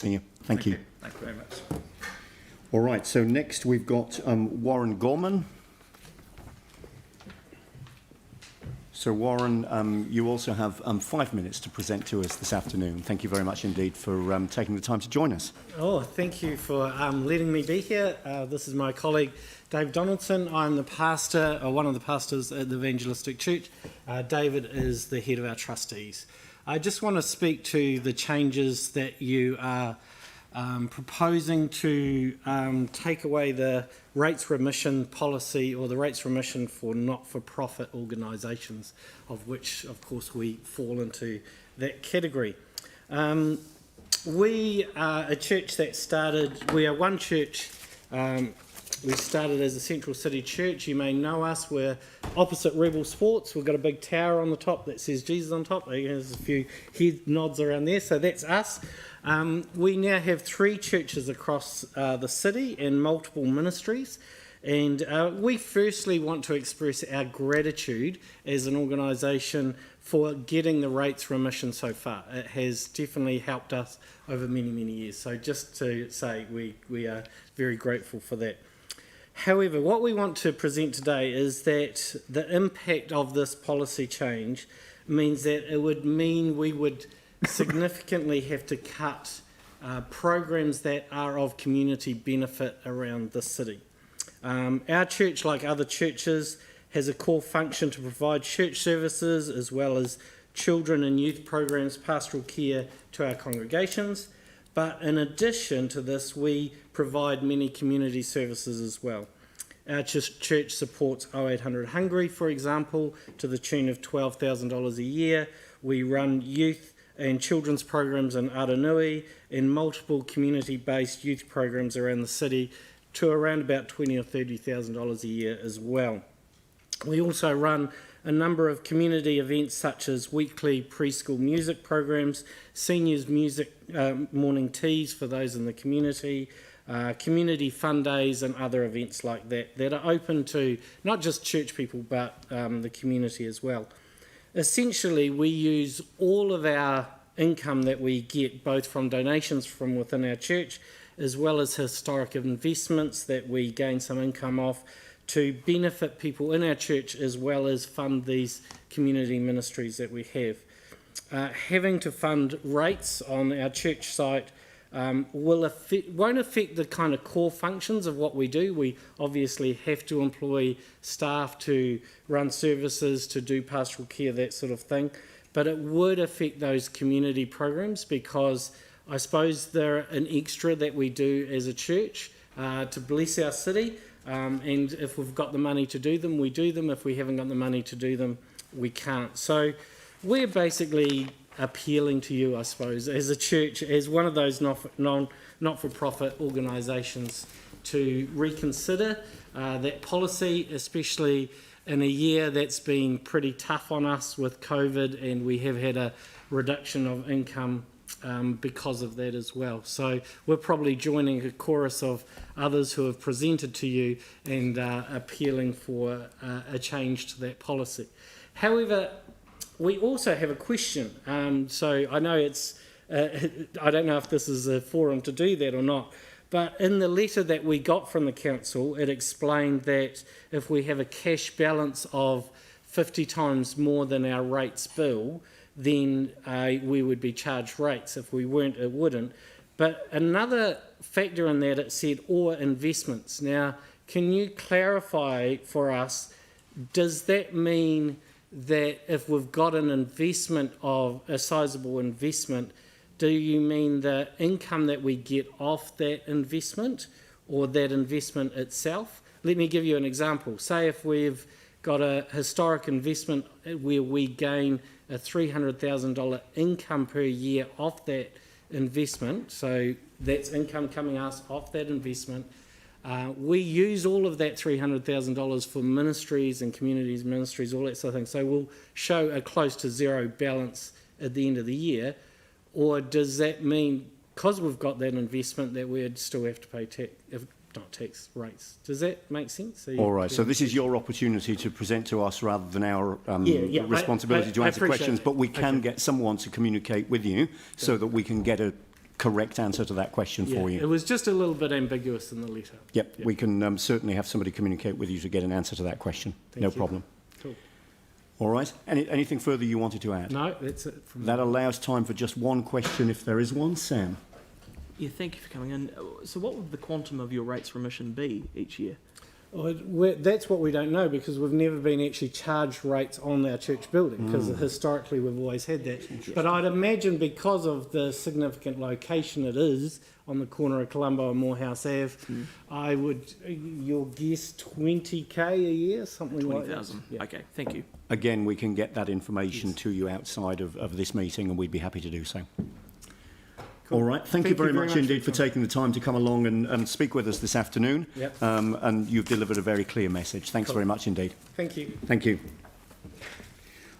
See you. Thank you. Thank you very much. All right, so next we've got Warren Gouman. So Warren, you also have 5 minutes to present to us this afternoon. Thank you very much indeed for taking the time to join us. Oh, thank you for letting me be here. This is my colleague Dave Donaldson. I'm the pastor, or one of the pastors at the Evangelistic Church. David is the head of our trustees. I just want to speak to the changes that you are proposing to take away the rates remission policy, or the rates remission for not-for-profit organisations, of which, of course, we fall into that category. We are a church that started, we are one church, we started as a Central City church. You may know us, we're opposite Rebel Sports. We've got a big tower on the top that says Jesus on top. There's a few head nods around there, so that's us. We now have 3 churches across the city and multiple ministries. And we firstly want to express our gratitude as an organisation for getting the rates remission so far. It has definitely helped us over many, many years. So just to say we are very grateful for that. However, what we want to present today is that the impact of this policy change means that it would mean we would significantly have to cut programs that are of community benefit around the city. Our church, like other churches, has a core function to provide church services as well as children and youth programs, pastoral care to our congregations. But in addition to this, we provide many community services as well. Our church supports 0800 Hungry, for example, to the tune of $12,000 a year. We run youth and children's programs in Aranui and multiple community-based youth programs around the city to around about $20,000 or $30,000 a year as well. We also run a number of community events such as weekly preschool music programs, seniors music morning teas for those in the community, community fun days and other events like that are open to not just church people but the community as well. Essentially, we use all of our income that we get, both from donations from within our church as well as historic investments that we gain some income off, to benefit people in our church as well as fund these community ministries that we have. Having to fund rates on our church site won't affect the kind of core functions of what we do. We obviously have to employ staff to run services, to do pastoral care, that sort of thing. But it would affect those community programs because I suppose they're an extra that we do as a church to bless our city. And if we've got the money to do them, we do them. If we haven't got the money to do them, we can't. So we're basically appealing to you, I suppose, as a church, as one of those not-for-profit organisations, to reconsider that policy, especially in a year that's been pretty tough on us with COVID, and we have had a reduction of income because of that as well. So we're probably joining a chorus of others who have presented to you and appealing for a change to that policy. However, we also have a question. So I know it's, I don't know if this is a forum to do that or not, but in the letter that we got from the council, it explained that if we have a cash balance of 50 times more than our rates bill, then we would be charged rates. If we weren't, it wouldn't. But another factor in that, it said, or investments. Now, can you clarify for us, does that mean that if we've got an investment of a sizable investment, do you mean the income that we get off that investment or that investment itself? Let me give you an example. Say if we've got a historic investment where we gain a $300,000 income per year off that investment, so that's income coming us off that investment. We use all of that $300,000 for ministries and communities ministries, all that sort of thing. So we'll show a close to zero balance at the end of the year. Or does that mean, because we've got that investment, that we'd still have to pay tax, if not tax rates? Does that make sense? All right, so this is your opportunity to present to us rather than our responsibility to answer questions, but we can get someone to communicate with you so that we can get a correct answer to that question for you. It was just a little bit ambiguous in the letter. Yep, we can certainly have somebody communicate with you to get an answer to that question. Thank No you. problem. Cool. All right. Anything further you wanted to add? No, that's it from That allows time for just one question if there is one. Sam? Yeah, thank you for coming in. So what would the quantum of your rates remission be each year? That's what we don't know, because we've never been actually charged rates on our church building, because historically we've always had that. But I'd imagine because of the significant location it is on the corner of Colombo and Morehouse Ave, I would, your guess, 20k a year, something like that. 20,000. Okay, thank you. Again, we can get that information to you outside of this meeting, and we'd be happy to do so. All right. Thank you very much indeed for taking the time to come along and speak with us this afternoon. Yep. And you've delivered a very clear message. Thanks very much indeed. Thank you. Thank you.